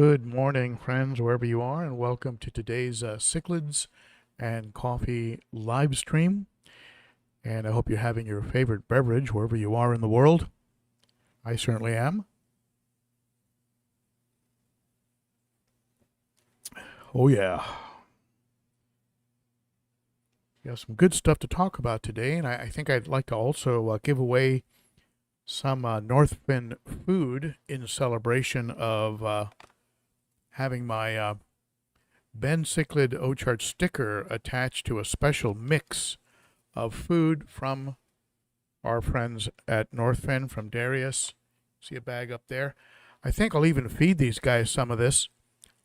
Good morning, friends, wherever you are, and welcome to today's Cichlids and Coffee live stream. And I hope you're having your favorite beverage wherever you are in the world. I certainly am. Oh, yeah. We have some good stuff to talk about today, and I think I'd like to also give away some Northfin food in celebration of having my ben.o.cichlid Ochart sticker attached to a special mix of food from our friends at Northfin, from Darius. See a bag up there? I think I'll even feed these guys some of this.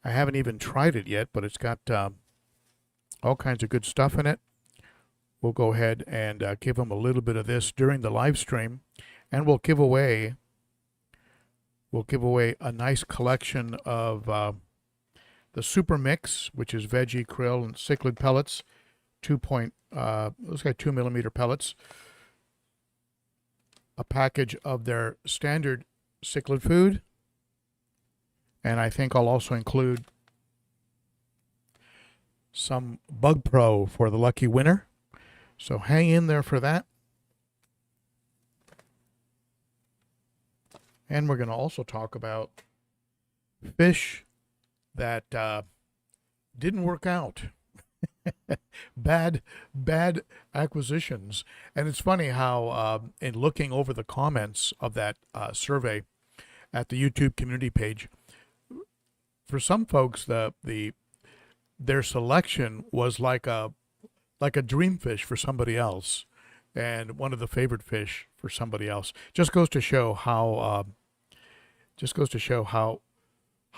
I haven't even tried it yet, but it's got all kinds of good stuff in it. We'll go ahead and give them a little bit of this during the live stream, and we'll give away a nice collection of the Super Mix, which is veggie, krill, and cichlid pellets, looks like 2 millimeter pellets, a package of their standard cichlid food, and I think I'll also include some Bug Pro for the lucky winner. So hang in there for that. And we're going to also talk about fish that didn't work out. bad acquisitions. And it's funny how in looking over the comments of that survey at the YouTube community page, for some folks their selection was like a dream fish for somebody else, and one of the favorite fish for somebody else. Just goes to show how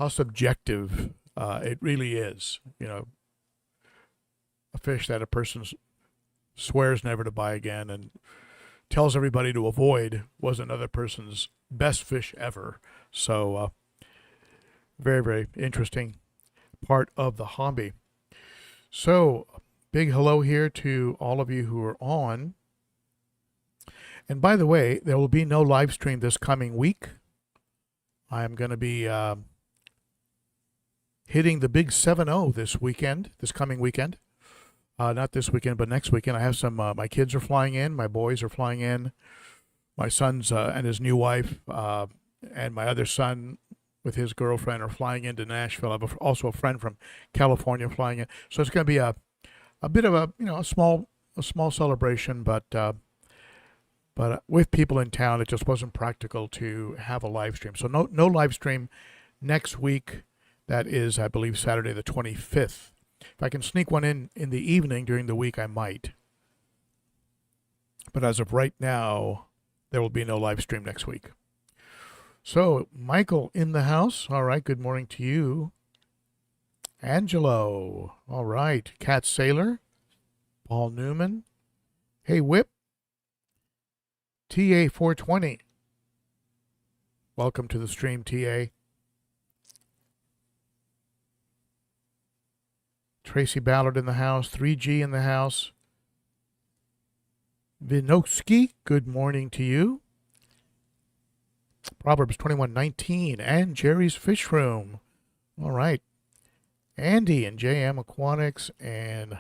subjective it really is. You know, a fish that a person swears never to buy again and tells everybody to avoid was another person's best fish ever. So very, very interesting part of the hobby. So big hello here to all of you who are on. And by the way, there will be no live stream this coming week. I'm going to be hitting the big 7-0 this coming weekend. Not this weekend, but next weekend. I have some, my kids are flying in, my boys are flying in, my son's and his new wife, and my other son with his girlfriend are flying into Nashville. I have also a friend from California flying in. So it's going to be a bit of a small celebration, but with people in town, it just wasn't practical to have a live stream. So no live stream next week. That is, I believe, Saturday the 25th. If I can sneak one in the evening during the week, I might. But as of right now, there will be no live stream next week. So, Michael in the house. All right, good morning to you. Angelo. All right. Cat Sailor. Paul Newman. Hey, Whip. TA 420. Welcome to the stream, TA. Tracy Ballard in the house. 3G in the house. Vinoksky, good morning to you. Proverbs 21:19 and Jerry's Fish Room. All right. Andy and JM Aquatics and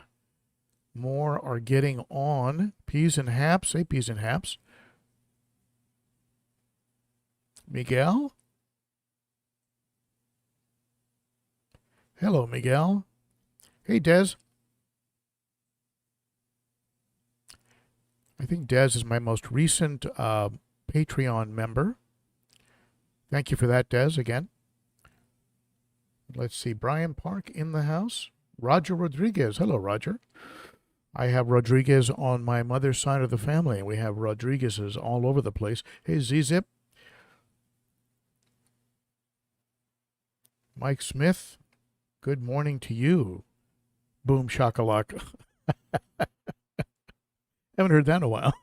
more are getting on. Peas and Haps. Say Peas and Haps. Miguel. Hello, Miguel. Hey, Des. I think Des is my most recent Patreon member. Thank you for that, Des, again. Let's see. Brian Park in the house. Roger Rodriguez. Hello, Roger. I have Rodriguez on my mother's side of the family, and we have Rodriguez's all over the place. Hey, Z-Zip. Mike Smith. Good morning to you. Boom shakalaka. Haven't heard that in a while.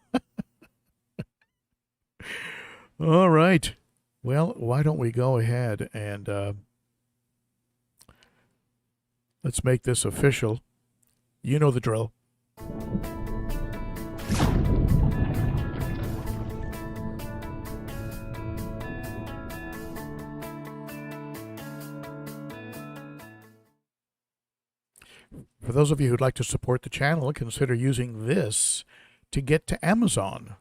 All right. Well, why don't we go ahead and let's make this official. You know the drill. for those of you who'd like to support the channel, consider using this to get to Amazon.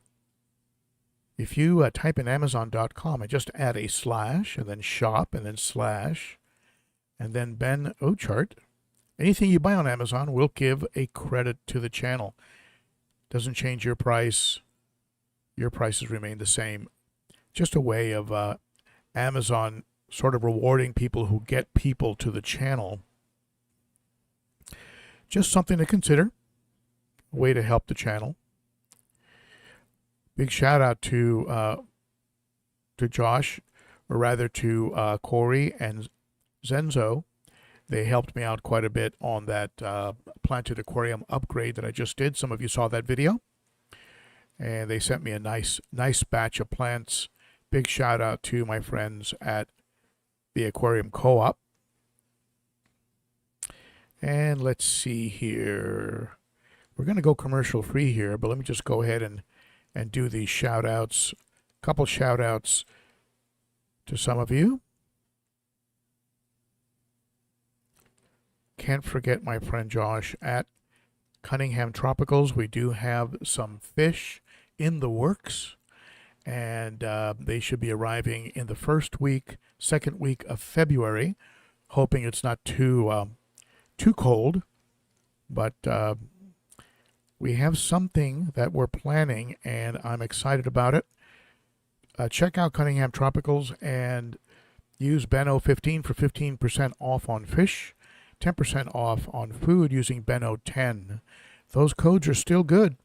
If you type in Amazon.com and just add a slash and then shop and then slash and then ben.o.cichlid, anything you buy on Amazon will give a credit to the channel. Doesn't change your price. Your prices remain the same. Just a way of Amazon sort of rewarding people who get people to the channel. Just something to consider. A way to help the channel. Big shout out to Josh, or rather to Corey and Zenzo. They helped me out quite a bit on that planted aquarium upgrade that I just did. Some of you saw that video. And they sent me a nice batch of plants. Big shout out to my friends at the Aquarium Co-op. And let's see here. We're going to go commercial free here, but let me just go ahead and do these shout outs. A couple shout outs to some of you. Can't forget my friend Josh at Cunningham Tropicals. We do have some fish in the works, and they should be arriving in the second week of February. Hoping it's not too cold, but we have something that we're planning, and I'm excited about it. Check out Cunningham Tropicals and use ben.o.15 for 15% off on fish, 10% off on food using ben.o.10. Those codes are still good,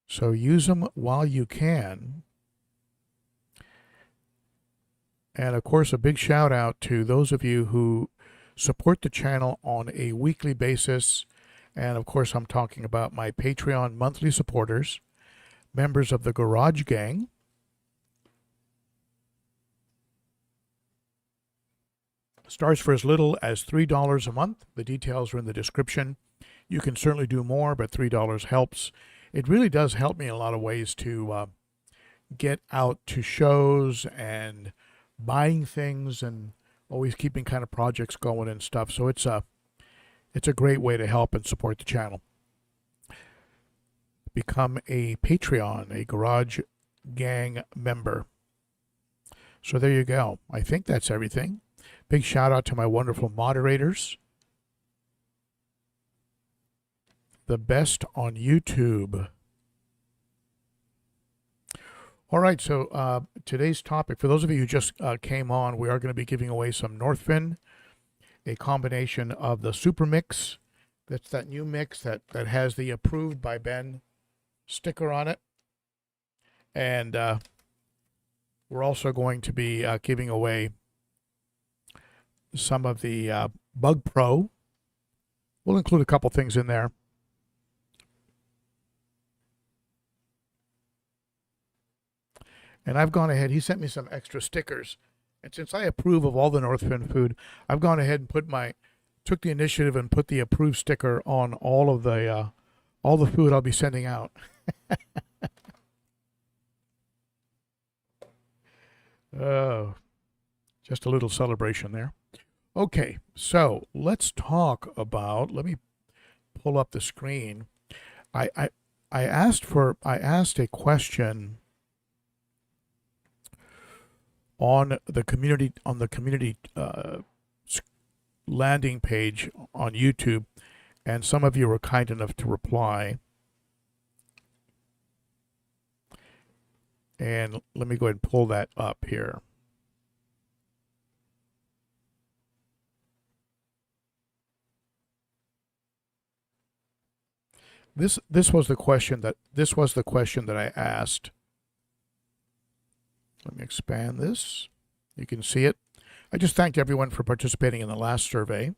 so use them while you can. And of course, a big shout out to those of you who support the channel on a weekly basis. And of course, I'm talking about my Patreon monthly supporters, members of the Garage Gang. Starts for as little as $3 a month. The details are in the description. You can certainly do more, but $3 helps. It really does help me in a lot of ways to get out to shows and buying things and always keeping kind of projects going and stuff. So it's a great way to help and support the channel. Become a Patreon, a Garage Gang member. So there you go. I think that's everything. Big shout out to my wonderful moderators. The best on YouTube. All right, so today's topic, for those of you who just came on, we are going to be giving away some Northfin, a combination of the Super Mix. That's that new mix that has the approved by Ben sticker on it. And we're also going to be giving away some of the Bug Pro. We'll include a couple things in there. And I've gone ahead, he sent me some extra stickers. And since I approve of all the Northfin food, I've gone ahead and took the initiative and put the approved sticker on all the food I'll be sending out. Oh, just a little celebration there. Okay, so let's talk about, let me pull up the screen. I asked a question on the community landing page on YouTube, and some of you were kind enough to reply. And let me go ahead and pull that up here. This was the question that I asked. Let me expand this. You can see it. I just thanked everyone for participating in the last survey.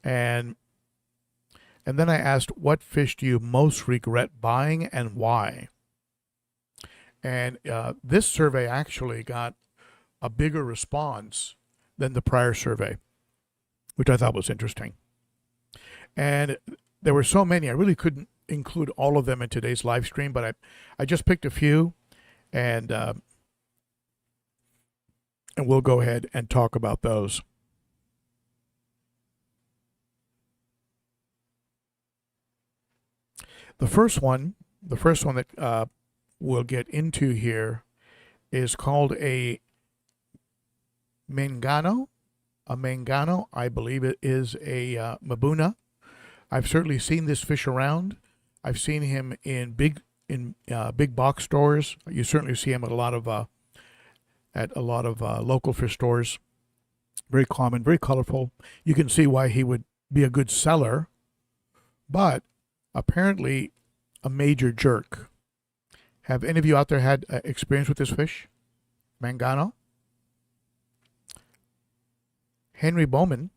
And then I asked, what fish do you most regret buying and why? And this survey actually got a bigger response than the prior survey, which I thought was interesting. And there were so many, I really couldn't include all of them in today's live stream, but I just picked a few, and we'll go ahead and talk about those. The first one that we'll get into here is called a mangano. A mangano, I believe it is a mabuna. I've certainly seen this fish around. I've seen him in big box stores. You certainly see him at a lot of local fish stores. Very common, very colorful. You can see why he would be a good seller, but apparently a major jerk. Have any of you out there had experience with this fish, mangano? Henry Bowman,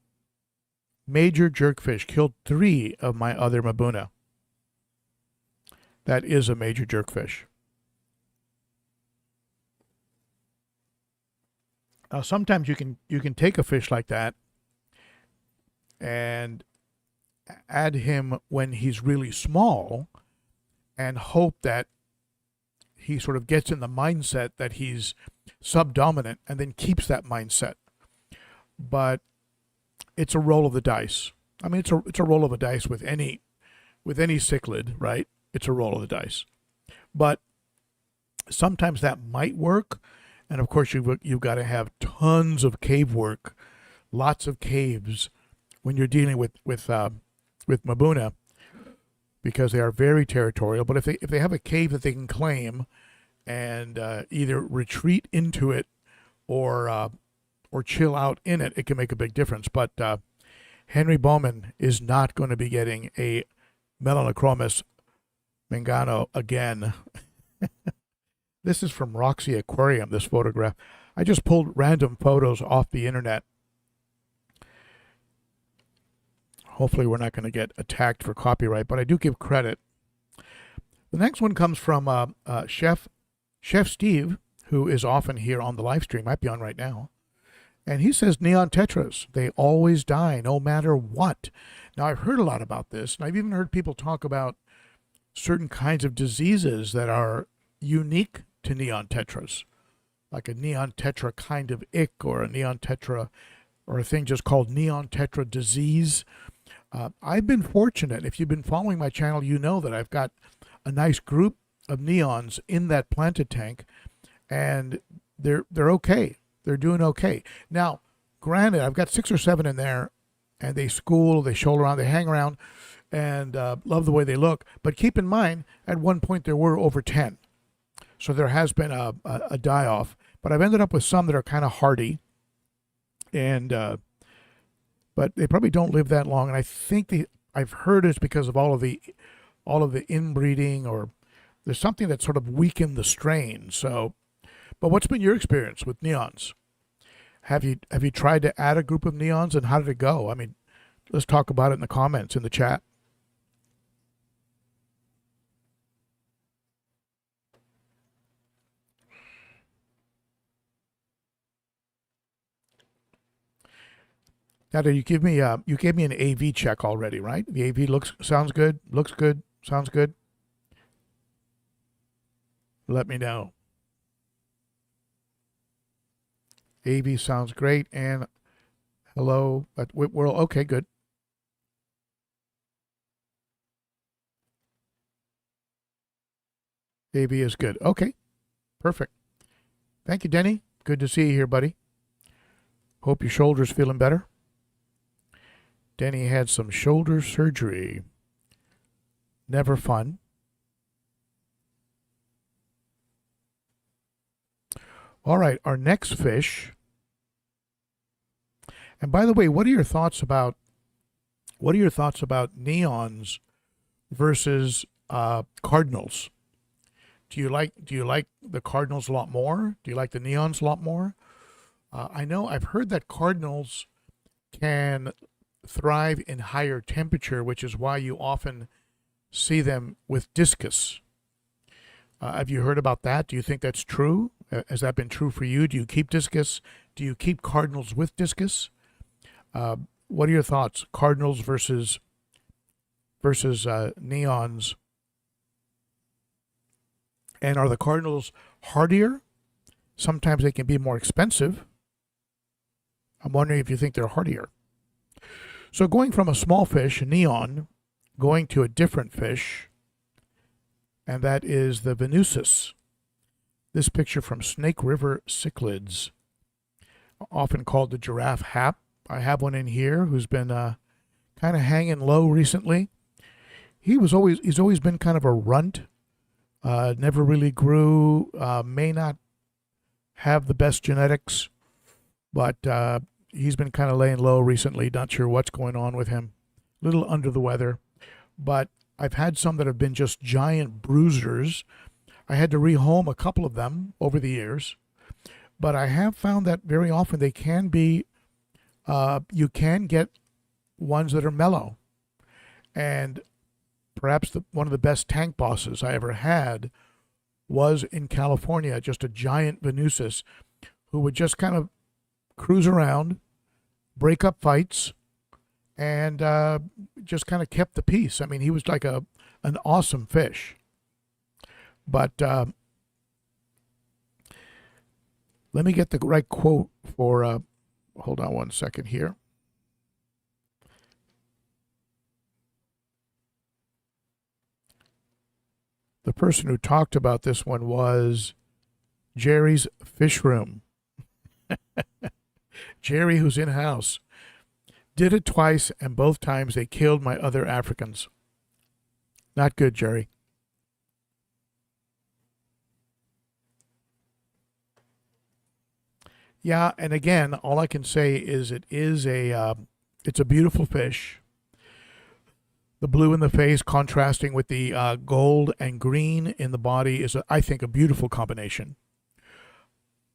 major jerkfish, killed 3 of my other mabuna. That is a major jerkfish. Now, sometimes you can take a fish like that and add him when he's really small and hope that he sort of gets in the mindset that he's subdominant and then keeps that mindset. But it's a roll of the dice. I mean, it's a roll of the dice with any cichlid, right? It's a roll of the dice. But sometimes that might work, and of course you've got to have tons of cave work, lots of caves when you're dealing with mabuna, because they are very territorial. But if they have a cave that they can claim and either retreat into it or chill out in it, it can make a big difference. But Henry Bowman is not going to be getting a melanochromis mangano again. This is from Roxy Aquarium, this photograph. I just pulled random photos off the internet. Hopefully we're not going to get attacked for copyright, but I do give credit. The next one comes from Chef Steve, who is often here on the live stream. Might be on right now. And he says neon tetras, they always die no matter what. Now, I've heard a lot about this, and I've even heard people talk about certain kinds of diseases that are unique to neon tetras, like a neon tetra kind of ick, or a neon tetra, or a thing just called neon tetra disease. I've been fortunate. If you've been following my channel, you know that I've got a nice group of neons in that planted tank, and they're okay. They're doing okay. Now, granted, I've got 6 or 7 in there, and they school, they shoal around, they hang around, and love the way they look. But keep in mind, at one point there were over 10. So there has been a die-off. But I've ended up with some that are kind of hardy, and but they probably don't live that long. And I think I've heard it's because of all of the inbreeding, or there's something that sort of weakened the strain. So. But what's been your experience with neons? Have you tried to add a group of neons, and how did it go? I mean, let's talk about it in the comments, in the chat. Now, did you give me you gave me an AV check already, right? The AV sounds good, sounds good. Let me know. AV sounds great, and hello, we're okay, good. AV is good. Okay, perfect. Thank you, Denny. Good to see you here, buddy. Hope your shoulder's feeling better. Denny had some shoulder surgery. Never fun. All right, our next fish. And by the way, what are your thoughts about neons versus cardinals? Do you like the cardinals a lot more? Do you like the neons a lot more? I know I've heard that cardinals can thrive in higher temperature, which is why you often see them with discus. Have you heard about that? Do you think that's true? Has that been true for you? Do you keep discus? Do you keep cardinals with discus? What are your thoughts? Cardinals versus neons. And are the cardinals hardier? Sometimes they can be more expensive. I'm wondering if you think they're hardier. So going from a small fish, a neon, going to a different fish, and that is the Venusus. This picture from Snake River cichlids, often called the giraffe hap. I have one in here who's been kind of hanging low recently. He's always been kind of a runt. Never really grew. May not have the best genetics, but he's been kind of laying low recently. Not sure what's going on with him. A little under the weather, but I've had some that have been just giant bruisers. I had to rehome a couple of them over the years, but I have found that very often they can be, you can get ones that are mellow. And perhaps one of the best tank bosses I ever had was in California, just a giant Venusus who would just kind of cruise around, break up fights, and just kind of kept the peace. I mean, he was like an awesome fish. But let me get the right quote for, hold on one second here. The person who talked about this one was Jerry's Fish Room. Jerry, who's in-house, did it twice, and both times they killed my other Africans. Not good, Jerry. Yeah, and again, all I can say is it's a beautiful fish. The blue in the face contrasting with the gold and green in the body is, I think, a beautiful combination.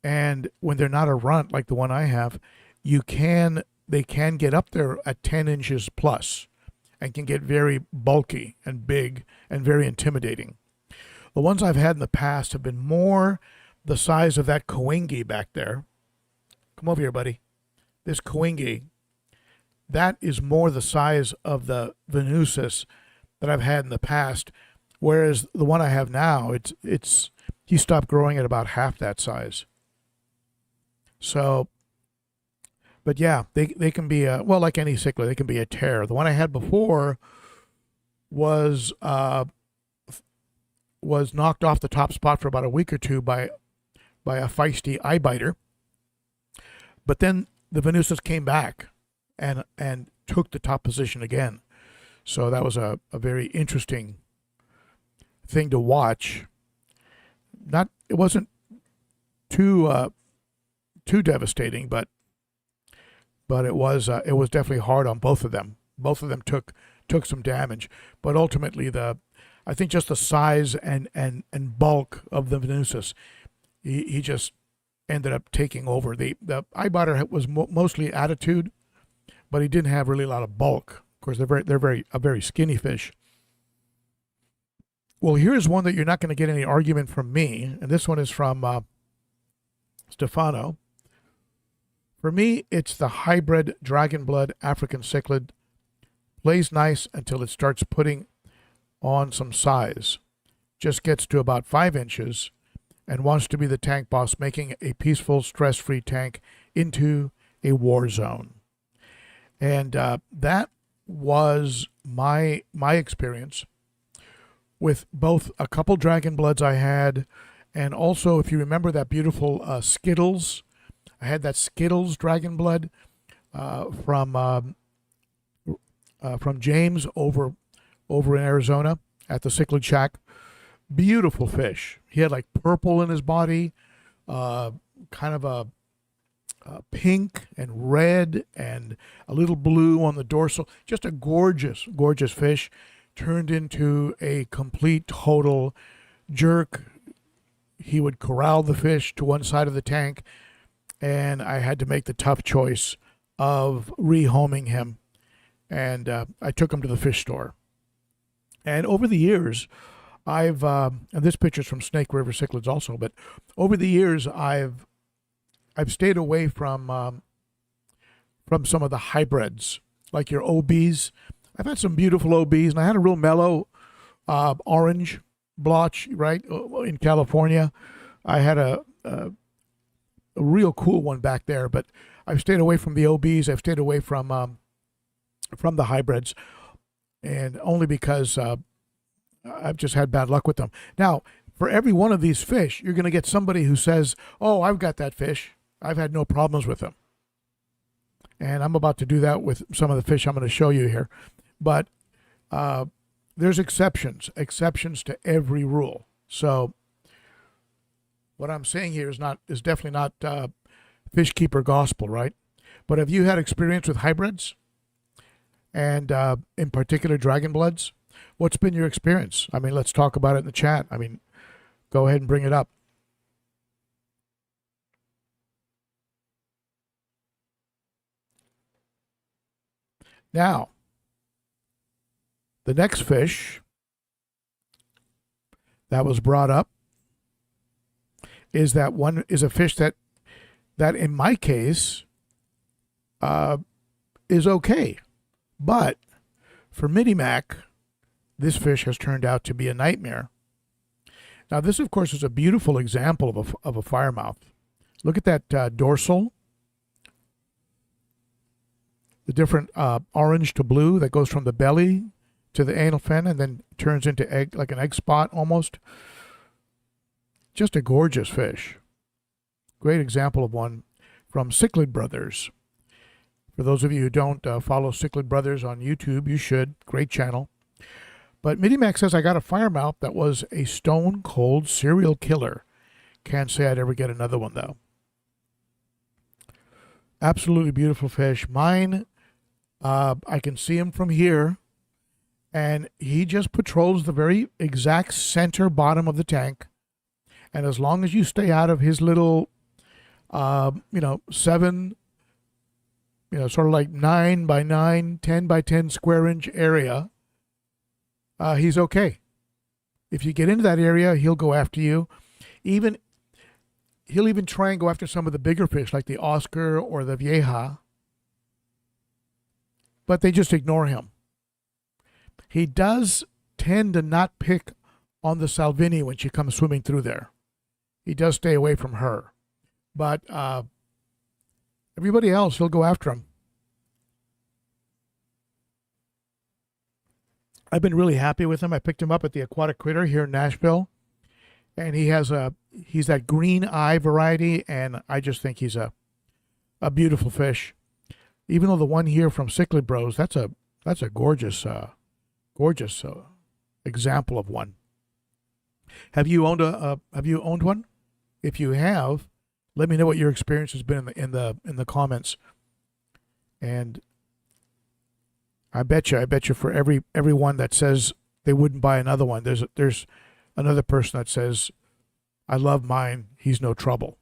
And when they're not a runt like the one I have, they can get up there at 10 inches plus and can get very bulky and big and very intimidating. The ones I've had in the past have been more the size of that coingi back there. Come over here, buddy. This coingi, that is more the size of the Venusus that I've had in the past, whereas the one I have now, he stopped growing at about half that size. So, but yeah, they can be well, like any cichlid, they can be a tear. The one I had before was knocked off the top spot for about a week or two by a feisty eye biter. But then the Venusus came back and took the top position again. So that was a very interesting thing to watch. It wasn't too devastating, but it was definitely hard on both of them. Both of them took some damage, but ultimately I think just the size and bulk of the Venusus, he just ended up taking over. The eye biter was mostly attitude, but he didn't have really a lot of bulk. Of course, they're a very skinny fish. Well, here's one that you're not going to get any argument from me, and this one is from Stefano. For me, it's the hybrid dragon blood African cichlid. Plays nice until it starts putting on some size. Just gets to about 5 inches and wants to be the tank boss, making a peaceful, stress-free tank into a war zone. And that was my experience with both a couple dragon bloods I had, and also, if you remember that beautiful Skittles, I had that Skittles dragon blood from James over in Arizona at the Cichlid Shack. Beautiful fish. He had like purple in his body, kind of a pink and red and a little blue on the dorsal. Just a gorgeous, gorgeous fish. Turned into a complete, total jerk. He would corral the fish to one side of the tank, and I had to make the tough choice of rehoming him. And I took him to the fish store. And over the years, and this picture's from Snake River cichlids also, but over the years, I've stayed away from some of the hybrids, like your OBs. I've had some beautiful OBs, and I had a real mellow orange blotch, right, in California. I had a real cool one back there, but I've stayed away from the OBs. I've stayed away from the hybrids, and only because I've just had bad luck with them. Now, for every one of these fish, you're going to get somebody who says, "Oh, I've got that fish. I've had no problems with them." And I'm about to do that with some of the fish I'm going to show you here. But there's exceptions to every rule. So what I'm saying here is definitely not fish keeper gospel, right? But have you had experience with hybrids and in particular dragon bloods? What's been your experience? I mean, let's talk about it in the chat. I mean, go ahead and bring it up. Now, the next fish that was brought up is a fish that in my case is okay, but for Minimac, this fish has turned out to be a nightmare. Now, this, of course, is a beautiful example of a firemouth. Look at that dorsal, the different orange to blue that goes from the belly to the anal fin and then turns into egg, like an egg spot almost. Just a gorgeous fish. Great example of one from Cichlid Brothers. For those of you who don't follow Cichlid Brothers on YouTube, you should. Great channel. But Minimac says, I got a firemouth that was a stone cold serial killer. Can't say I'd ever get another one, though. Absolutely beautiful fish. Mine, I can see him from here, and he just patrols the very exact center bottom of the tank. And as long as you stay out of his little, 7, sort of like 9 by 9, 10 by 10 square inch area, he's okay. If you get into that area, he'll go after you. He'll even try and go after some of the bigger fish like the Oscar or the Vieja, but they just ignore him. He does tend to not pick on the Salvini when she comes swimming through there. He does stay away from her, but everybody else, he'll go after him. I've been really happy with him. I picked him up at the Aquatic Critter here in Nashville, and he's that green eye variety, and I just think he's a beautiful fish. Even though the one here from Cichlid Bros, that's a gorgeous example of one. Have you owned one? If you have, let me know what your experience has been in the comments. And I bet you for everyone that says they wouldn't buy another one, there's another person that says, I love mine, he's no trouble.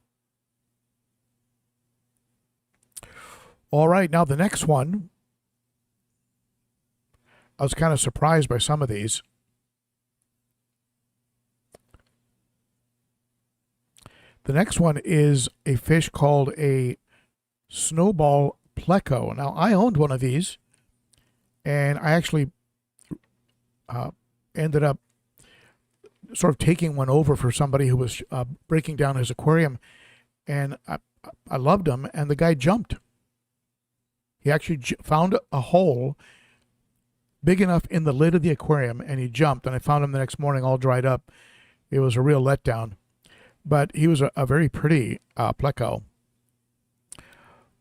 All right, now the next one, I was kind of surprised by some of these. The next one is a fish called a snowball pleco. Now, I owned one of these, and I actually ended up sort of taking one over for somebody who was breaking down his aquarium, and I loved him, and the guy jumped. He actually found a hole big enough in the lid of the aquarium, and he jumped, and I found him the next morning all dried up. It was a real letdown. But he was a very pretty pleco.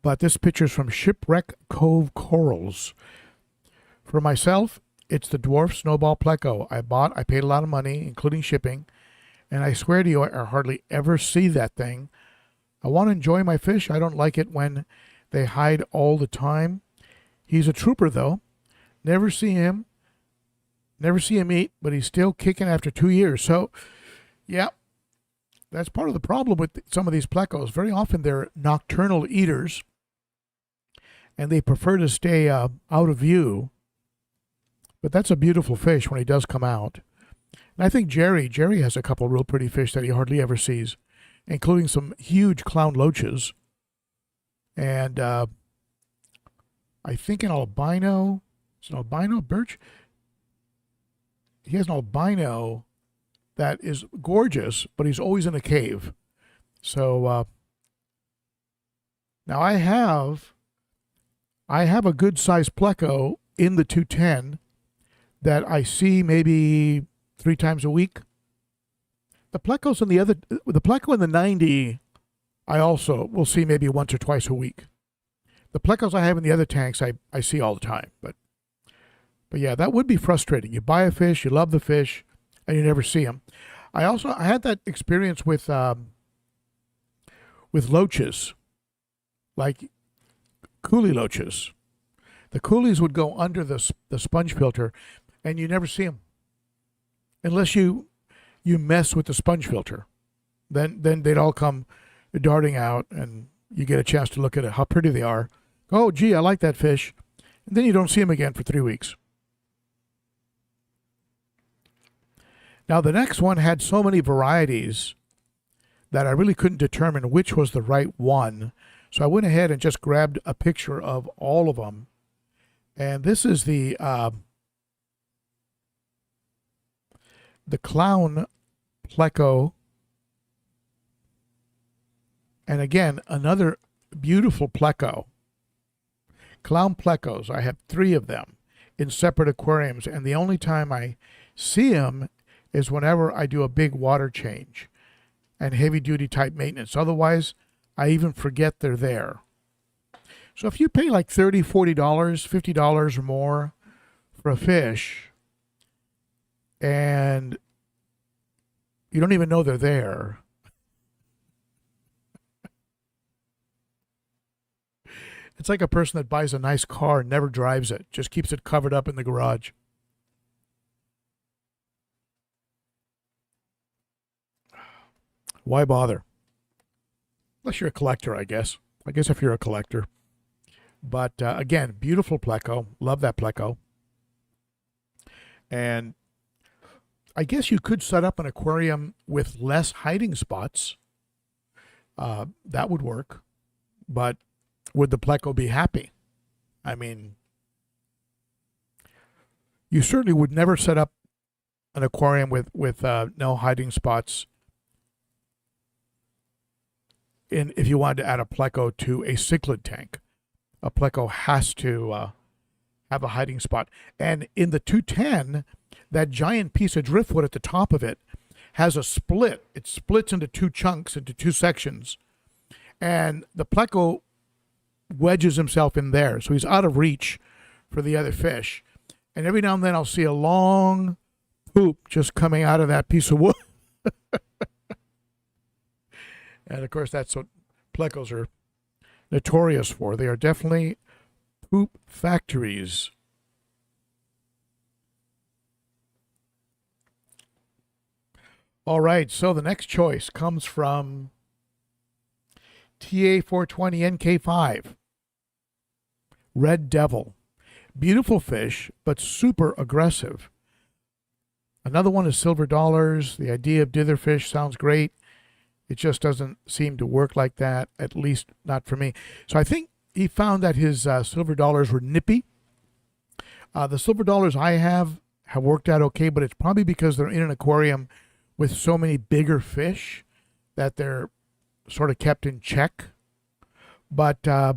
But this picture is from Shipwreck Cove Corals. For myself, it's the dwarf snowball pleco. I paid a lot of money, including shipping, and I swear to you, I hardly ever see that thing. I want to enjoy my fish. I don't like it when they hide all the time. He's a trooper, though. Never see him eat, but he's still kicking after 2 years. So, yeah. That's part of the problem with some of these plecos. Very often they're nocturnal eaters, and they prefer to stay out of view. But that's a beautiful fish when he does come out. And I think Jerry has a couple real pretty fish that he hardly ever sees, including some huge clown loaches. And I think an albino, it's an albino birch. He has an albino that is gorgeous, but he's always in a cave. So now I have a good sized pleco in the 210 that I see maybe 3 times a week. The plecos in the pleco in the 90, I also will see maybe once or twice a week. The plecos I have in the other tanks, I see all the time. But yeah, that would be frustrating. You buy a fish, you love the fish, and you never see them. I had that experience with loaches, like coolie loaches. The coolies would go under the sponge filter, and you never see them unless you mess with the sponge filter. Then they'd all come darting out, and you get a chance to look at it, how pretty they are. Oh, gee, I like that fish. And then you don't see them again for 3 weeks. Now, the next one had so many varieties that I really couldn't determine which was the right one. So I went ahead and just grabbed a picture of all of them. And this is the clown pleco. And again, another beautiful pleco. Clown plecos. I have 3 of them in separate aquariums. And the only time I see them is whenever I do a big water change and heavy duty type maintenance. Otherwise, I even forget they're there. So if you pay like $30, $40, $50 or more for a fish, and you don't even know they're there, it's like a person that buys a nice car and never drives it, just keeps it covered up in the garage. Why bother? Unless you're a collector, I guess. I guess if you're a collector. But again, beautiful pleco. Love that pleco. And I guess you could set up an aquarium with less hiding spots. That would work. But would the pleco be happy? I mean, you certainly would never set up an aquarium with no hiding spots if you wanted to add a pleco to a cichlid tank. A pleco has to have a hiding spot. And in the 210, that giant piece of driftwood at the top of it has a split. It splits into 2 chunks, into 2 sections. And the pleco wedges himself in there. So he's out of reach for the other fish. And every now and then I'll see a long poop just coming out of that piece of wood. And of course, that's what plecos are notorious for. They are definitely poop factories. All right, so the next choice comes from TA420 NK5. Red Devil. Beautiful fish, but super aggressive. Another one is silver dollars. The idea of ditherfish sounds great. It just doesn't seem to work like that, at least not for me. So I think he found that his silver dollars were nippy. The silver dollars I have worked out okay, but it's probably because they're in an aquarium with so many bigger fish that they're sort of kept in check. But I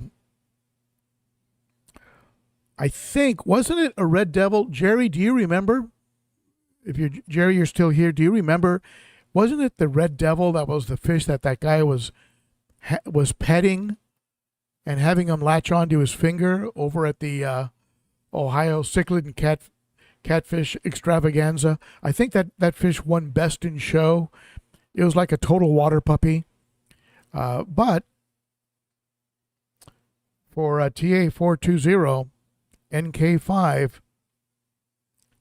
think, wasn't it a red devil? Jerry, do you remember? Jerry, you're still here. Do you remember? Wasn't it the red devil that was the fish that guy was petting and having him latch onto his finger over at the Ohio Cichlid and Catfish Extravaganza? I think that fish won Best in Show. It was like a total water puppy. But for TA420 NK5,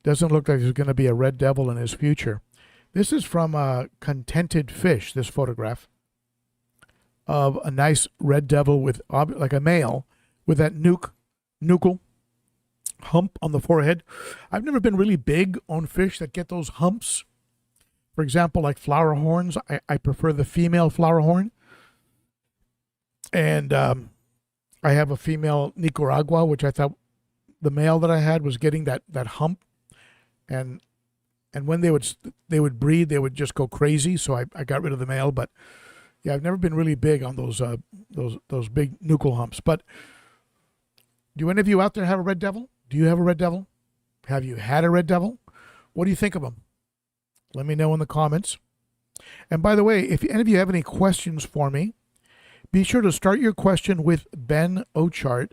doesn't look like there's going to be a red devil in his future. This is from Contented Fish, this photograph of a nice red devil with, like a male, with that nuchal hump on the forehead. I've never been really big on fish that get those humps. For example, like flower horns, I prefer the female flower horn. And I have a female Nicaragua, which I thought the male that I had was getting that hump. And when they would breed, they would just go crazy. So I got rid of the male. But yeah, I've never been really big on those big nuchal humps. But do any of you out there have a red devil? Do you have a red devil? Have you had a red devil? What do you think of them? Let me know in the comments. And by the way, if any of you have any questions for me, be sure to start your question with ben.o.cichlid.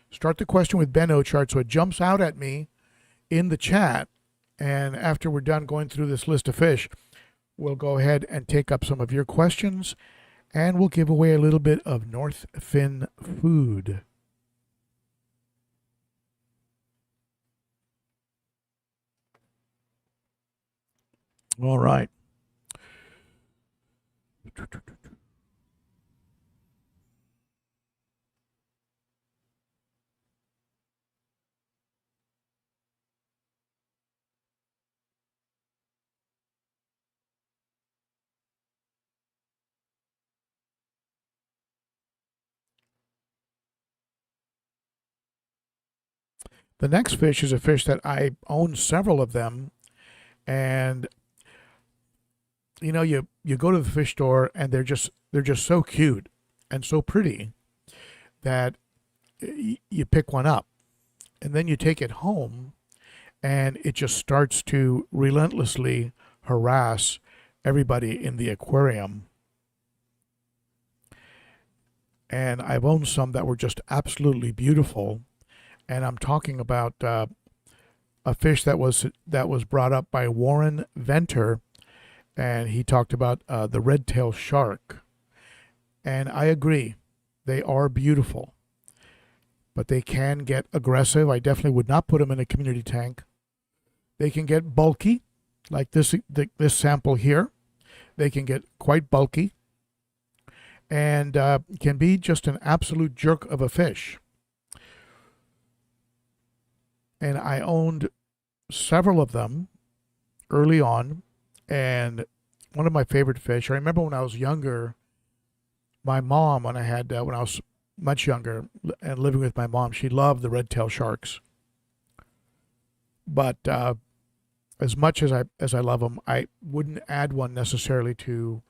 Start the question with ben.o.cichlid so it jumps out at me in the chat. And after we're done going through this list of fish, we'll go ahead and take up some of your questions, and we'll give away a little bit of North Fin food. All right. The next fish is a fish that I own several of them, and you know, you go to the fish store and they're just so cute and so pretty that you pick one up, and then you take it home and it just starts to relentlessly harass everybody in the aquarium. And I've owned some that were just absolutely beautiful, and I'm talking about a fish that was brought up by Warren Venter, and he talked about the red-tailed shark. And I agree, they are beautiful, but they can get aggressive. I definitely would not put them in a community tank. They can get bulky, like this sample here. They can get quite bulky, and can be just an absolute jerk of a fish. And I owned several of them early on, and one of my favorite fish, I remember when I was younger, my mom, when I was much younger and living with my mom, she loved the red-tailed sharks. But as much as I love them, I wouldn't add one necessarily to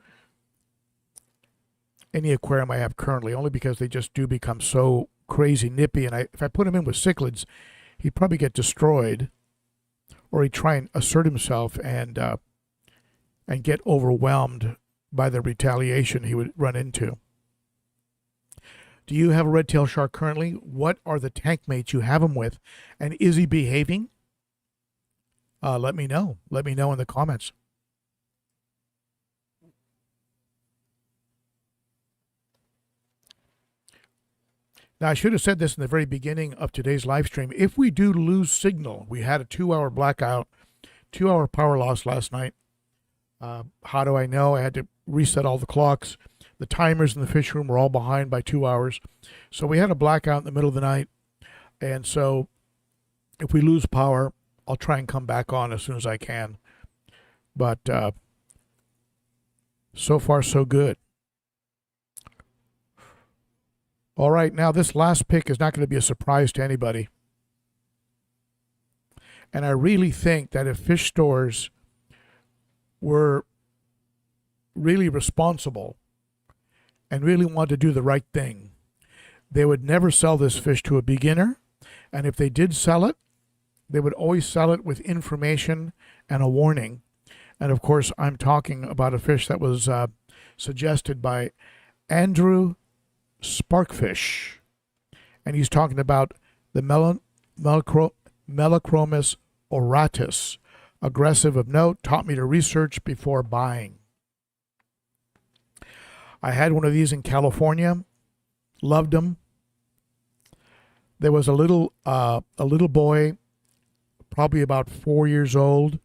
any aquarium I have currently, only because they just do become so crazy nippy. And if I put him in with cichlids, he'd probably get destroyed, or he'd try and assert himself and get overwhelmed by the retaliation he would run into. Do you have a red-tailed shark currently? What are the tank mates you have him with? And is he behaving? Let me know. Let me know in the comments. Now, I should have said this in the very beginning of today's live stream. If we do lose signal, we had a 2-hour blackout, 2-hour power loss last night. How do I know? I had to reset all the clocks. The timers in the fish room were all behind by 2 hours. So we had a blackout in the middle of the night. And so if we lose power, I'll try and come back on as soon as I can. But so far, so good. All right, now this last pick is not going to be a surprise to anybody. And I really think that if fish stores were really responsible and really wanted to do the right thing, they would never sell this fish to a beginner. And if they did sell it, they would always sell it with information and a warning. And of course, I'm talking about a fish that was suggested by Andrew Sparkfish, and he's talking about the Melachromis oratus, aggressive of note, taught me to research before buying. I had one of these in California, loved them. There was a little boy, probably about 4 years old,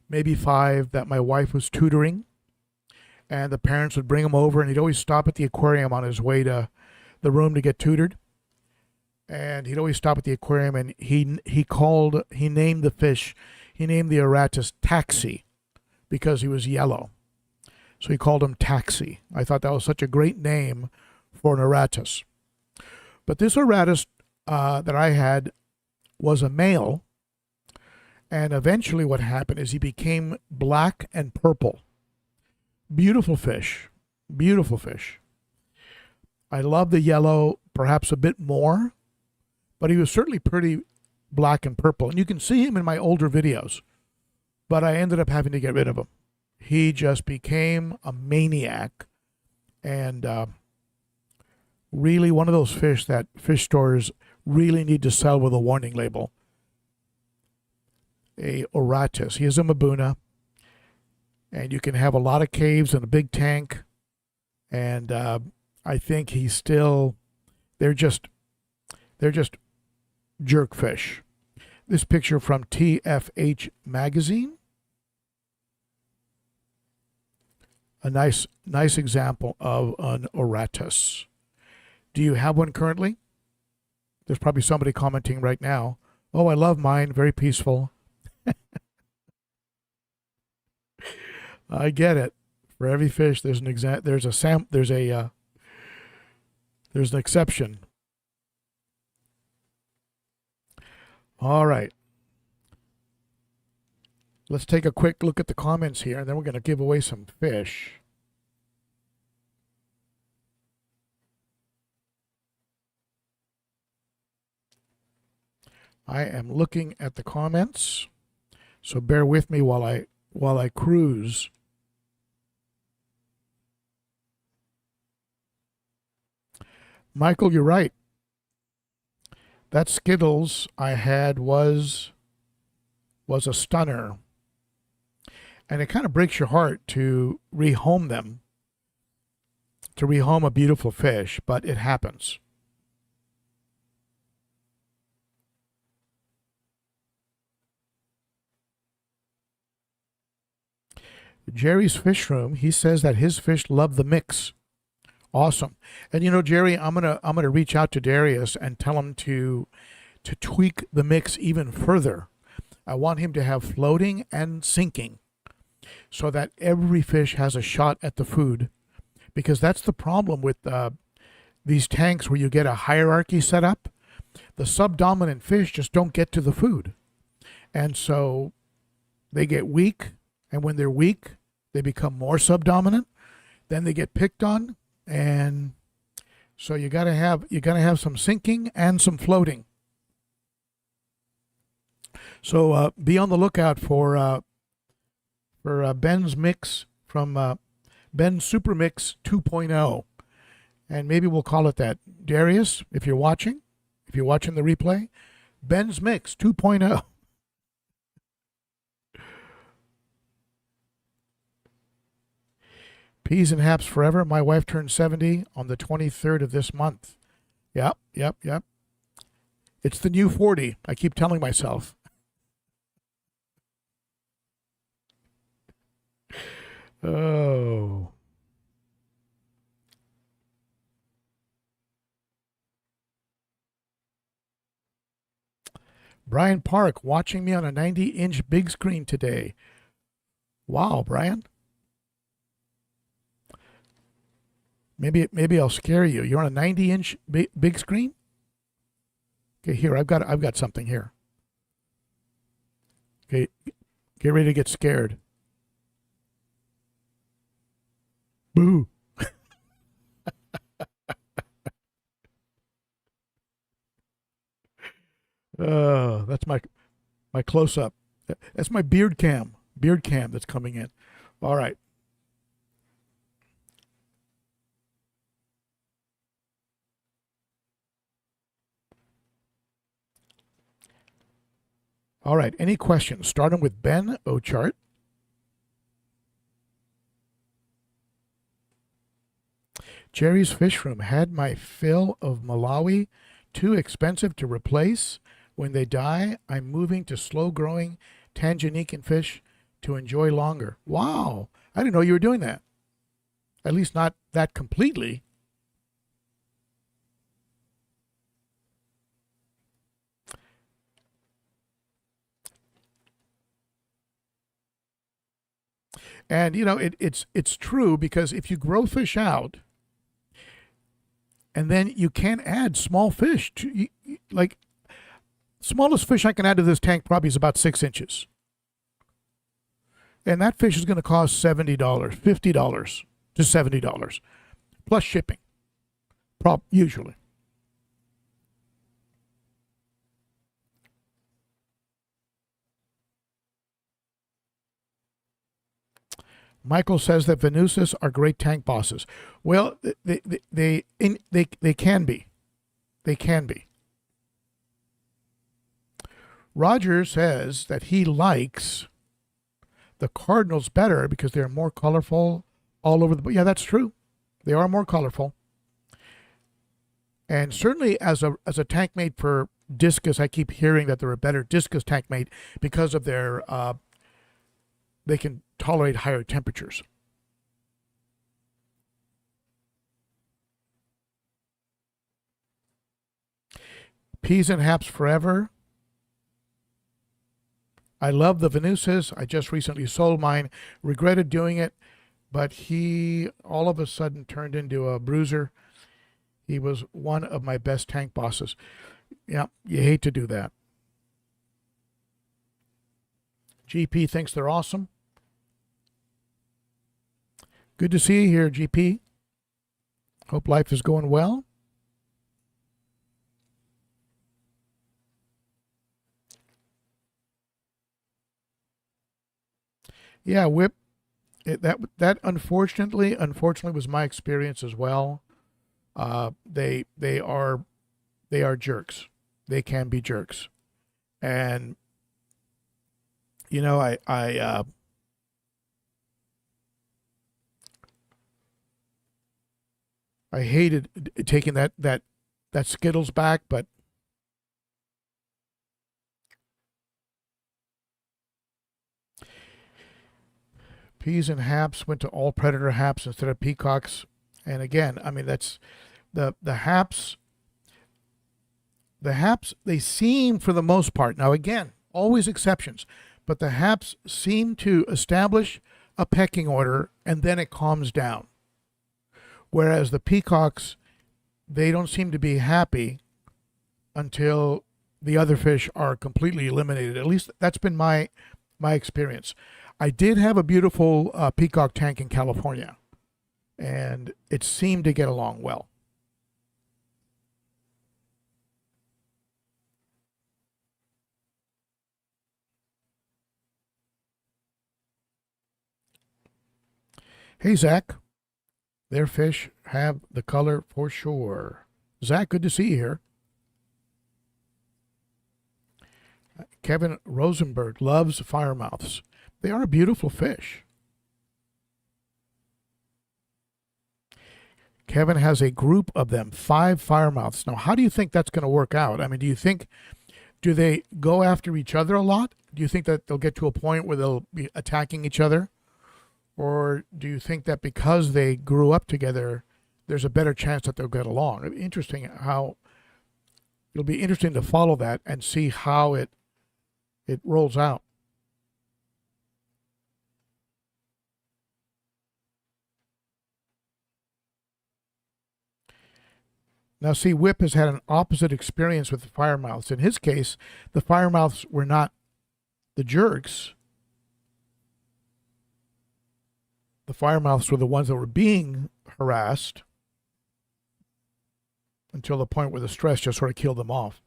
maybe 5, that my wife was tutoring, and the parents would bring him over, and he'd always stop at the aquarium on his way to the room to get tutored. And he'd always stop at the aquarium, and he named the fish, he named the oratus Taxi because he was yellow. So he called him Taxi. I thought that was such a great name for an oratus. But this oratus that I had was a male, and eventually what happened is he became black and purple. Beautiful fish. Beautiful fish. I love the yellow perhaps a bit more, but he was certainly pretty black and purple. And you can see him in my older videos. but I ended up having to get rid of him. He just became a maniac, and really one of those fish that fish stores really need to sell with a warning label. A Oratus. He is a Mabuna, and you can have a lot of caves and a big tank, and I think he's still. They're just jerk fish. This picture from TFH magazine. A nice example of an Oratus. Do you have one currently? There's probably somebody commenting right now. Oh, I love mine. Very peaceful. I get it. For every fish, there's an exception. All right. Let's take a quick look at the comments here, and then we're going to give away some fish. I am looking at the comments, so bear with me while I cruise. Michael, you're right. That Skittles I had was a stunner. And it kind of breaks your heart to rehome them, to rehome a beautiful fish, but it happens. Jerry's Fish Room, he says that his fish love the mix. Awesome. And you know, Jerry, I'm gonna reach out to Darius and tell him to tweak the mix even further. I want him to have floating and sinking, so that every fish has a shot at the food, because that's the problem with these tanks where you get a hierarchy set up. The subdominant fish just don't get to the food, and so they get weak, and when they're weak, they become more subdominant. Then they get picked on, and so you gotta have some sinking and some floating. So be on the lookout for Ben's mix from Ben Super Mix 2.0, and maybe we'll call it that. Darius, if you're watching the replay, Ben's Mix 2.0. Peas and Haps forever. My wife turned 70 on the 23rd of this month. Yep. It's the new 40, I keep telling myself. Oh. Brian Park watching me on a 90-inch big screen today. Wow, Brian. Maybe I'll scare you. You're on a 90-inch big screen? Okay, here, I've got something here. Okay, get ready to get scared. Boo. That's my close up. That's my beard cam that's coming in. All right. All right. Any questions? Starting with Ben Ochart. Jerry's Fish Room had my fill of Malawi. Too expensive to replace. When they die, I'm moving to slow-growing Tanganyikan fish to enjoy longer. Wow. I didn't know you were doing that. At least not that completely. And you know, it's true, because if you grow fish out, and then you can add small fish to, like, smallest fish I can add to this tank probably is about 6 inches, and that fish is going to cost $70, $50 to $70 plus shipping, usually. Michael says that Venusis are great tank bosses. Well, they can be. They can be. Roger says that he likes the Cardinals better because they're more colorful all over the. Yeah, that's true. They are more colorful. And certainly as a tank mate for discus, I keep hearing that they're a better discus tank mate because of their they can tolerate higher temperatures. Peas and haps forever. I love the Venuses. I just recently sold mine. Regretted doing it, but he all of a sudden turned into a bruiser. He was one of my best tank bosses. Yeah, you hate to do that. GP thinks they're awesome. Good to see you here, GP. Hope life is going well. Yeah, Whip. That unfortunately was my experience as well. They are jerks. They can be jerks, and you know I hated taking that Skittles back, but peas and haps went to all predator haps instead of peacocks. And again, I mean that's the haps. The haps, they seem for the most part, now again, always exceptions, but the haps seem to establish a pecking order and then it calms down. Whereas the peacocks, they don't seem to be happy until the other fish are completely eliminated. At least that's been my experience. I did have a beautiful peacock tank in California, and it seemed to get along well. Hey, Zach. Their fish have the color for sure. Zach, good to see you here. Kevin Rosenberg loves firemouths. They are a beautiful fish. Kevin has a group of them, 5 firemouths. Now, how do you think that's going to work out? I mean, do they go after each other a lot? Do you think that they'll get to a point where they'll be attacking each other? Or do you think that because they grew up together, there's a better chance that they'll get along? It'll be interesting to follow that and see how it rolls out. Now, see, Whip has had an opposite experience with the firemouths. In his case, the firemouths were not the jerks. The firemouths were the ones that were being harassed until the point where the stress just sort of killed them off.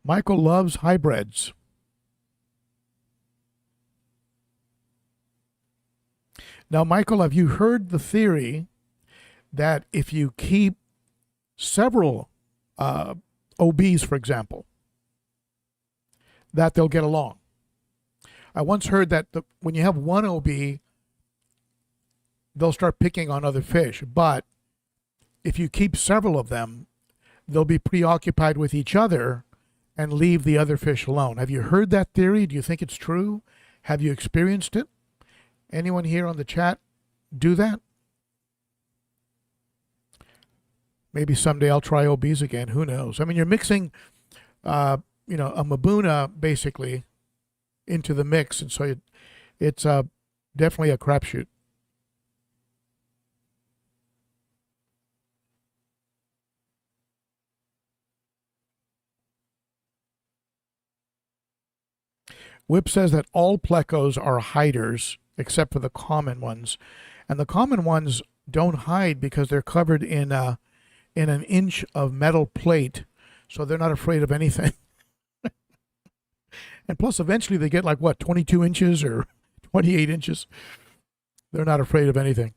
Michael loves hybrids. Now, Michael, have you heard the theory that if you keep several OBs, for example, that they'll get along? I once heard that when you have one OB, they'll start picking on other fish. But if you keep several of them, they'll be preoccupied with each other and leave the other fish alone. Have you heard that theory? Do you think it's true? Have you experienced it? Anyone here on the chat do that? Maybe someday I'll try OBs again. Who knows? I mean, you're mixing, a Mabuna basically into the mix, and so it's definitely a crapshoot. Whip says that all plecos are hiders except for the common ones, and the common ones don't hide because they're covered in in an inch of metal plate, so they're not afraid of anything. And plus, eventually they get like what, 22 inches or 28 inches. They're not afraid of anything.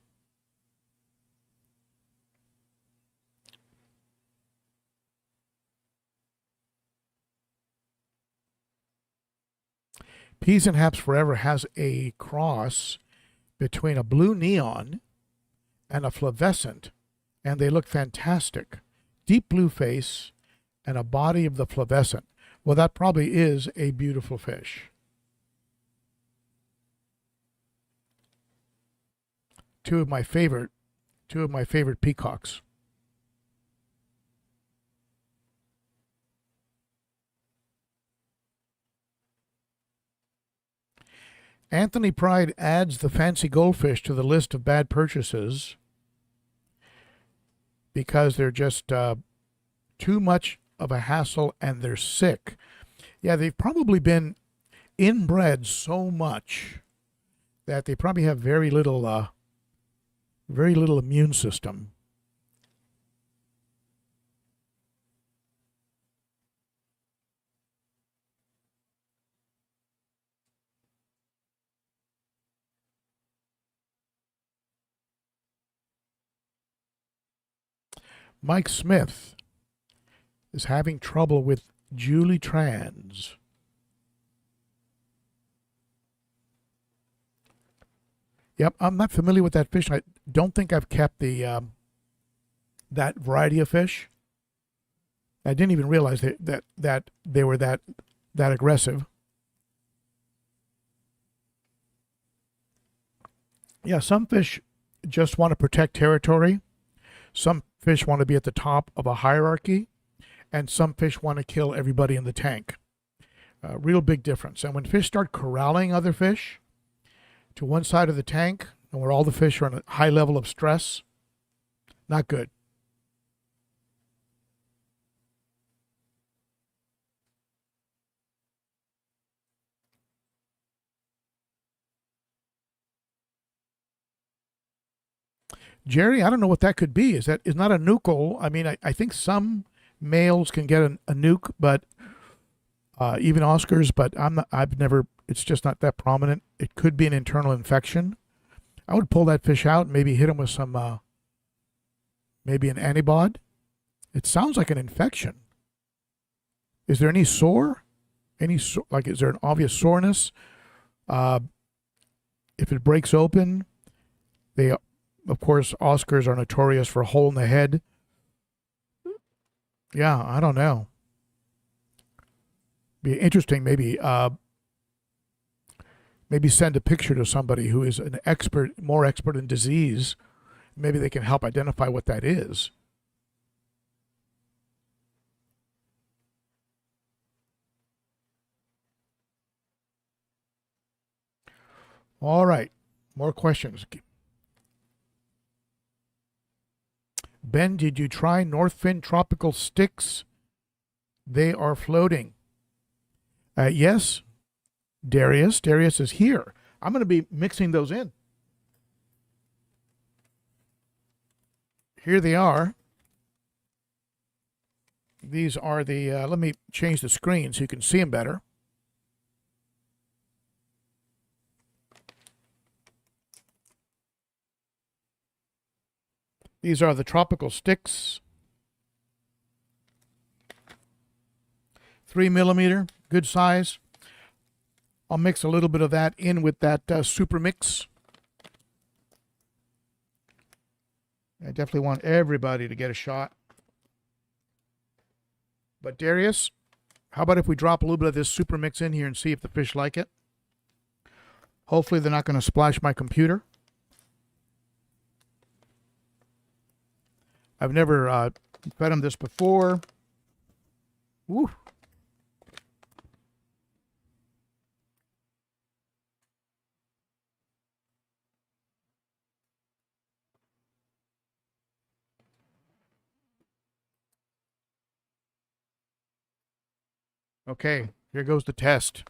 Peas and Haps Forever has a cross between a blue neon and a fluorescent, and they look fantastic. Deep blue face and a body of the fluorescent. Well, that probably is a beautiful fish. Two of my favorite peacocks. Anthony Pride adds the fancy goldfish to the list of bad purchases because they're just too much of a hassle and they're sick. Yeah, they've probably been inbred so much that they probably have very little immune system. Mike Smith is having trouble with Julie Trans. Yep, I'm not familiar with that fish. I don't think I've kept the that variety of fish. I didn't even realize that they were that aggressive. Yeah, some fish just want to protect territory. Some fish want to be at the top of a hierarchy, and some fish want to kill everybody in the tank. Real big difference. And when fish start corralling other fish to one side of the tank, and where all the fish are in a high level of stress, not good. Jerry, I don't know what that could be. Is not a nuchal? I mean, I think some males can get a nuke, but even Oscars. But I've never. It's just not that prominent. It could be an internal infection. I would pull that fish out and maybe hit him with some, maybe an antibod. It sounds like an infection. Is there any sore? Is there an obvious soreness? If it breaks open, of course, Oscars are notorious for a hole in the head. Yeah, I don't know. Be interesting, maybe send a picture to somebody who is more expert in disease. Maybe they can help identify what that is. All right, more questions. Ben, did you try Northfin tropical sticks? They are floating. Yes, Darius. Darius is here. I'm going to be mixing those in. Here they are. These are the, let me change the screen so you can see them better. These are the tropical sticks. 3 millimeter, good size. I'll mix a little bit of that in with that super mix. I definitely want everybody to get a shot. But Darius, how about if we drop a little bit of this super mix in here and see if the fish like it? Hopefully they're not going to splash my computer. I've never fed them this before. Woo. Okay, here goes the test.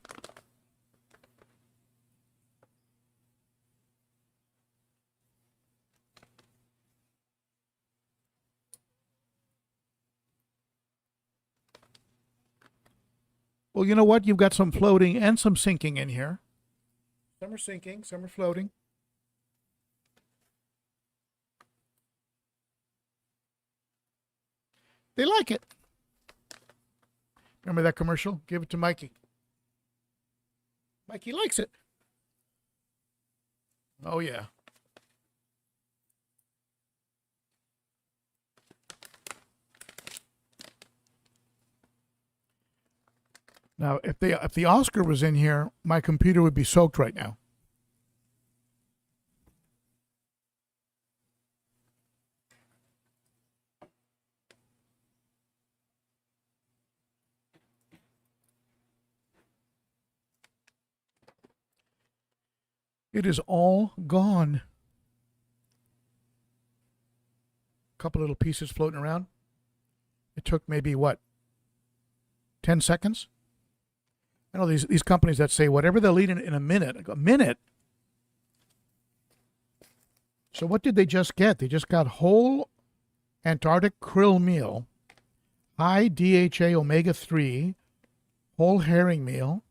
Well, you know what? You've got some floating and some sinking in here. Some are sinking, some are floating. They like it. Remember that commercial? Give it to Mikey. Mikey likes it. Oh, yeah. Now, if the Oscar was in here, my computer would be soaked right now. It is all gone. A couple little pieces floating around. It took maybe, what, 10 seconds? I know these companies that say whatever they'll eat in a minute. I go, a minute? So what did they just get? They just got whole Antarctic krill meal, high DHA omega-3, whole herring meal,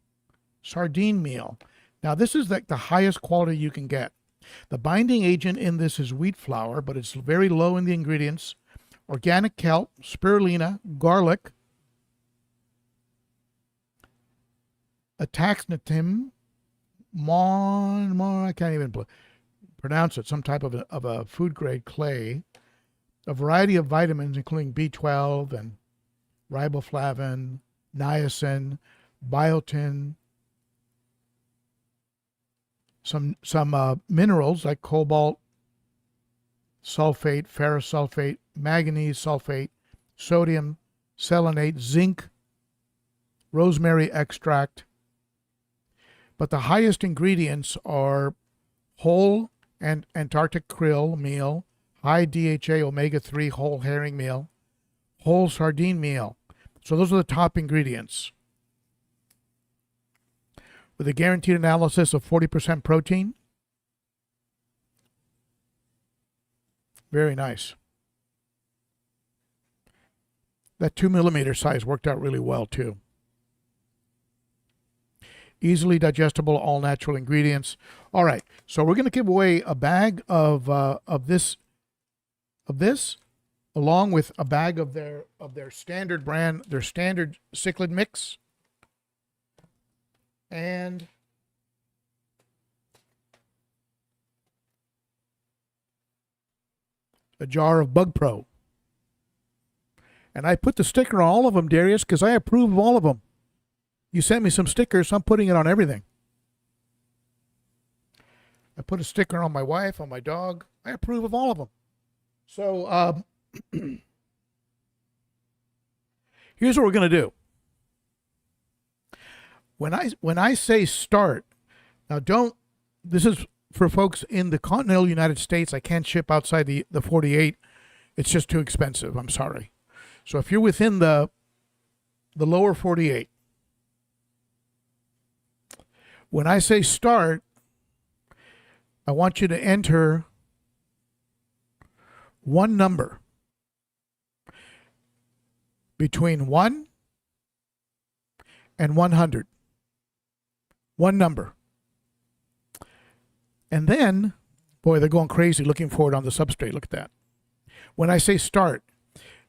sardine meal. Now, this is the highest quality you can get. The binding agent in this is wheat flour, but it's very low in the ingredients. Organic kelp, spirulina, garlic, ataxanthin, I can't even pronounce it, some type of a food-grade clay, a variety of vitamins, including B12 and riboflavin, niacin, biotin, some minerals like cobalt, sulfate, ferrous sulfate, manganese sulfate, sodium, selenate, zinc, rosemary extract. But the highest ingredients are whole and Antarctic krill meal, high DHA omega-3 whole herring meal, whole sardine meal. So those are the top ingredients. With a guaranteed analysis of 40% protein. Very nice. That 2mm size worked out really well too. Easily digestible, all natural ingredients. All right, so we're going to give away a bag of this, along with a bag of their standard brand, their standard cichlid mix, and a jar of Bug Pro. And I put the sticker on all of them, Darius, because I approve of all of them. You sent me some stickers, so I'm putting it on everything. I put a sticker on my wife, on my dog. I approve of all of them. So here's what we're going to do. When I say start, now this is for folks in the continental United States. I can't ship outside the 48. It's just too expensive. I'm sorry. So if you're within the lower 48, when I say start, I want you to enter one number between 1 and 100. One number. And then, boy, they're going crazy looking for it on the substrate. Look at that. When I say start,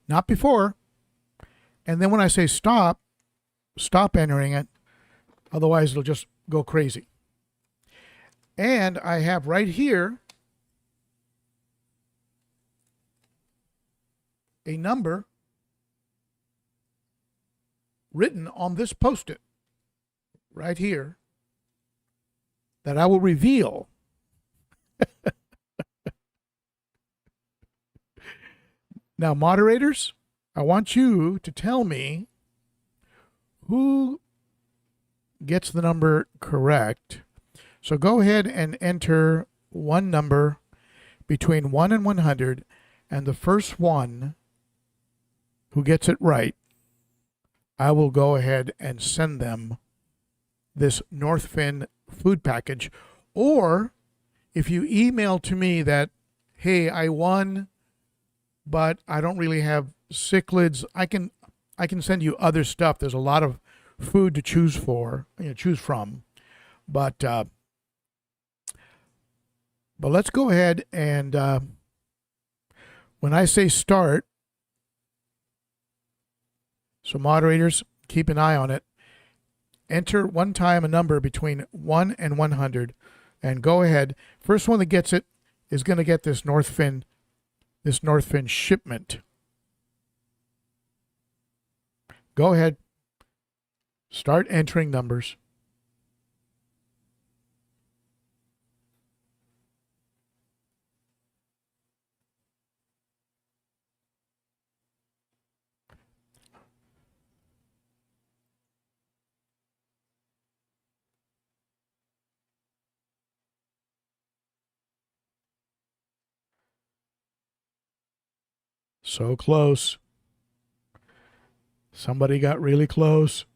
not before, and then when I say stop entering it. Otherwise, it'll just go crazy. And I have right here a number written on this Post-it right here that I will reveal. Now, moderators, I want you to tell me who gets the number correct. So go ahead and enter one number between 1 and 100, and the first one who gets it right, I will go ahead and send them this Northfin food package. Or if you email to me that, hey, I won, but I don't really have cichlids, I can send you other stuff. There's a lot of food to choose from. But let's go ahead and when I say start, so moderators, keep an eye on it. Enter one time a number between 1 and 100 and go ahead. First one that gets it is going to get this North Fin shipment. Go ahead. Start entering numbers. So close. Somebody got really close.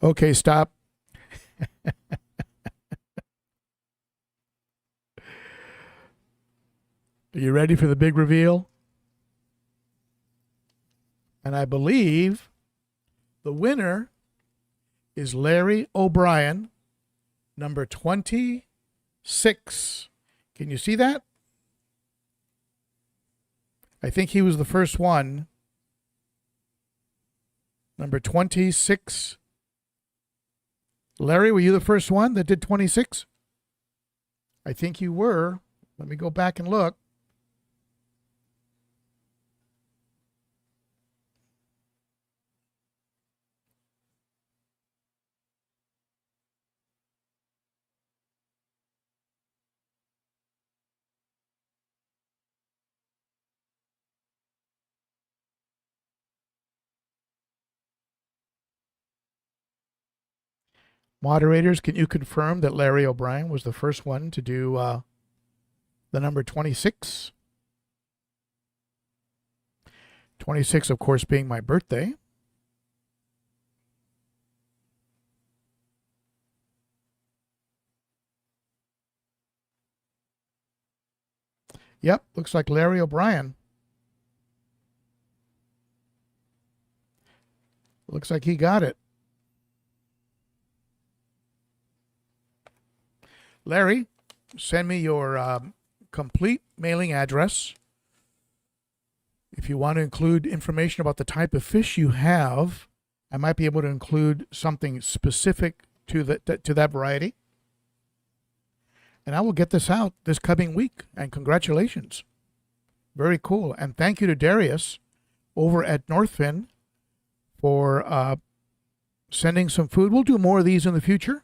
Okay, stop. Are you ready for the big reveal? And I believe the winner is Larry O'Brien, number 26. Can you see that? I think he was the first one. Number 26. Larry, were you the first one that did 26? I think you were. Let me go back and look. Moderators, can you confirm that Larry O'Brien was the first one to do the number 26? 26, of course, being my birthday. Yep, looks like Larry O'Brien. Looks like he got it. Larry, send me your complete mailing address. If you want to include information about the type of fish you have, I might be able to include something specific to that variety. And I will get this out this coming week. And congratulations. Very cool. And thank you to Darius over at Northfin for sending some food. We'll do more of these in the future.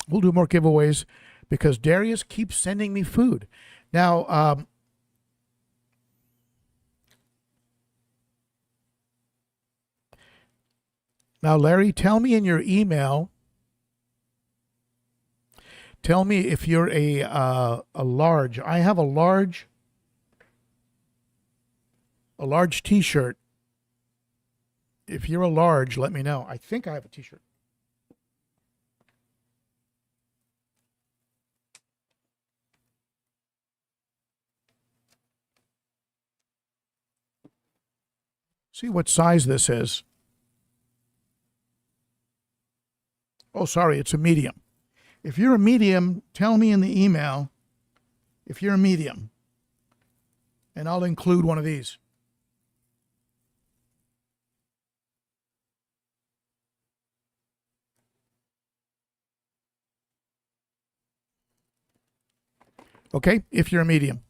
We'll do more giveaways because Darius keeps sending me food. Now, Larry, tell me in your email. Tell me if you're a large. I have a large T-shirt. If you're a large, let me know. I think I have a T-shirt. See what size this is. Oh, sorry, it's a medium. If you're a medium, tell me in the email if you're a medium, and I'll include one of these. Okay, if you're a medium.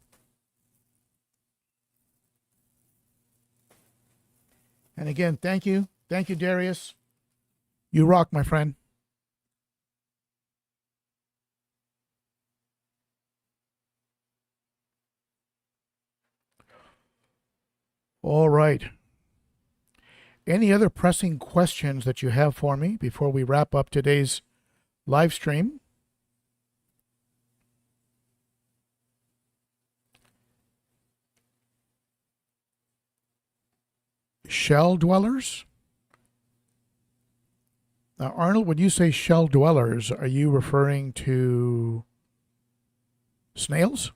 And again, thank you. Thank you, Darius. You rock, my friend. All right. Any other pressing questions that you have for me before we wrap up today's live stream? Shell dwellers? Now, Arnold, when you say shell dwellers, are you referring to snails?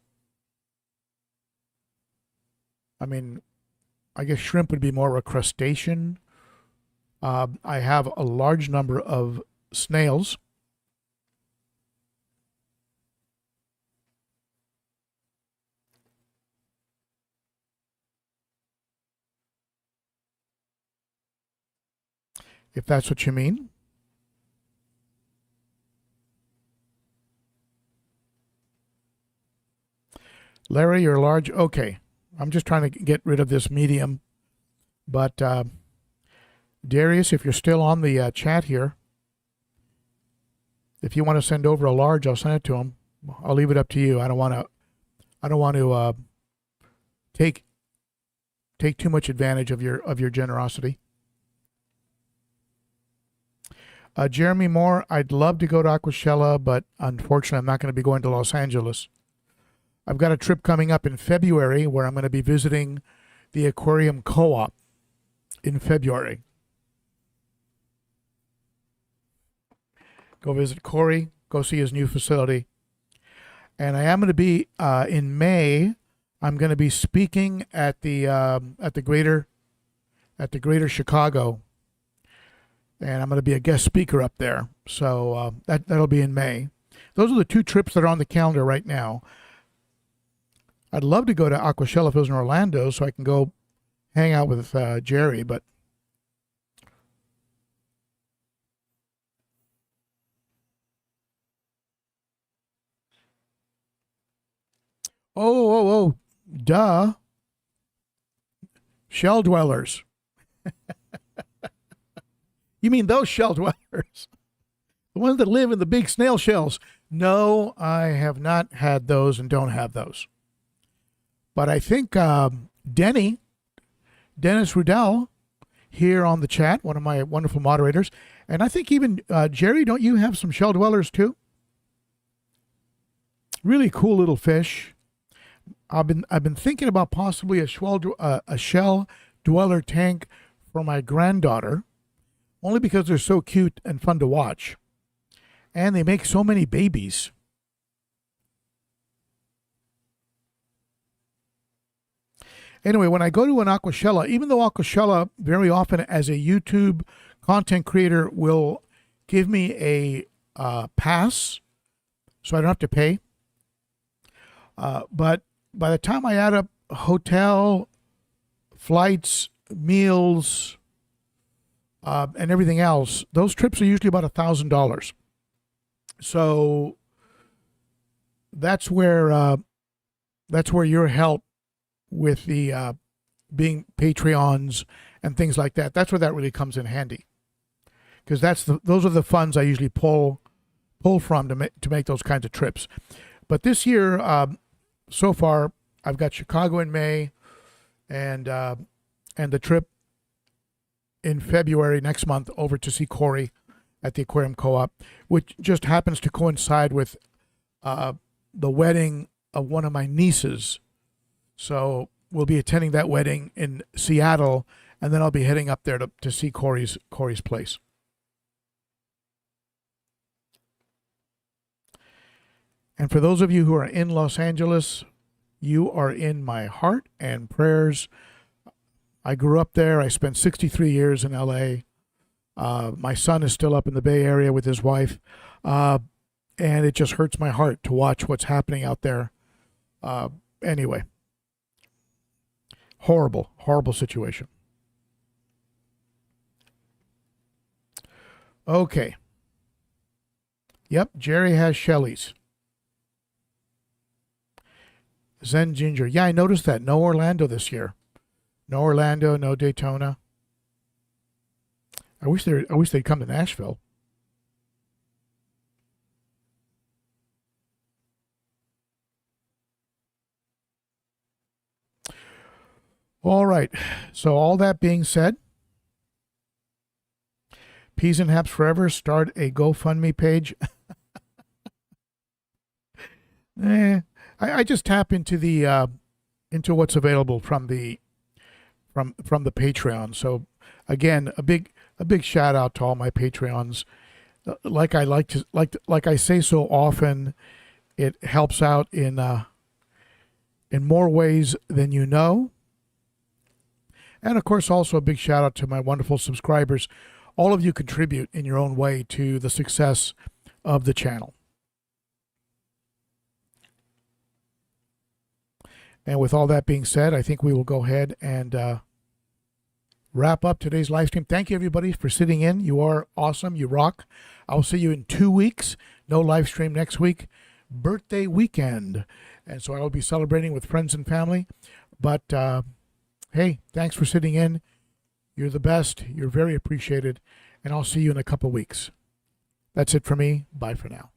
I mean, I guess shrimp would be more of a crustacean. I have a large number of snails. If that's what you mean. Larry, you're large. Okay. I'm just trying to get rid of this medium. But Darius, if you're still on the chat here, if you want to send over a large, I'll send it to him. I'll leave it up to you. I don't want to. Take too much advantage of your generosity. Jeremy Moore, I'd love to go to Aquashella, but unfortunately, I'm not going to be going to Los Angeles. I've got a trip coming up in February where I'm going to be visiting the Aquarium Co-op in February. Go visit Corey, go see his new facility. And I am going to be in May. I'm going to be speaking at the Greater Chicago, and I'm going to be a guest speaker up there. So that'll be in May. Those are the two trips that are on the calendar right now. I'd love to go to Aquashella if it was in Orlando, so I can go hang out with Jerry. But oh, duh, shell dwellers. You mean those shell dwellers? The ones that live in the big snail shells? No, I have not had those and don't have those. But I think Denny, Dennis Rudell, here on the chat, one of my wonderful moderators, and I think even Jerry, don't you have some shell dwellers too? Really cool little fish. I've been thinking about possibly a shell dweller tank for my granddaughter, only because they're so cute and fun to watch, and they make so many babies. Anyway, when I go to an Aquashella, even though Aquashella very often as a YouTube content creator will give me a pass, so I don't have to pay. But by the time I add up hotel, flights, meals, and everything else, those trips are usually about $1,000. So that's where your help with the being Patreons and things like that. That's where that really comes in handy, because those are the funds I usually pull from to make those kinds of trips. But this year, so far, I've got Chicago in May, and the trip in February next month over to see Corey at the Aquarium Co-op, which just happens to coincide with the wedding of one of my nieces. So we'll be attending that wedding in Seattle, and then I'll be heading up there to see Corey's place. And for those of you who are in Los Angeles, you are in my heart and prayers. I grew up there. I spent 63 years in LA. My son is still up in the Bay Area with his wife. And it just hurts my heart to watch what's happening out there. Anyway. Horrible, horrible situation. Okay. Yep, Jerry has Shelley's. Zen Ginger. Yeah, I noticed that. No Orlando this year. No Orlando, no Daytona. I wish they'd come to Nashville. All right. So all that being said, Peas and Haps Forever, start a GoFundMe page. I just tap into the into what's available from the Patreon. So again, a big a big shout out to all my Patreons. Like I say so often, it helps out in more ways than you know. And of course, also a big shout out to my wonderful subscribers. All of you contribute in your own way to the success of the channel. And with all that being said, I think we will go ahead and wrap up today's live stream. Thank you, everybody, for sitting in. You are awesome. You rock. I'll see you in 2 weeks. No live stream next week. Birthday weekend. And so I will be celebrating with friends and family. But hey, thanks for sitting in. You're the best. You're very appreciated. And I'll see you in a couple weeks. That's it for me. Bye for now.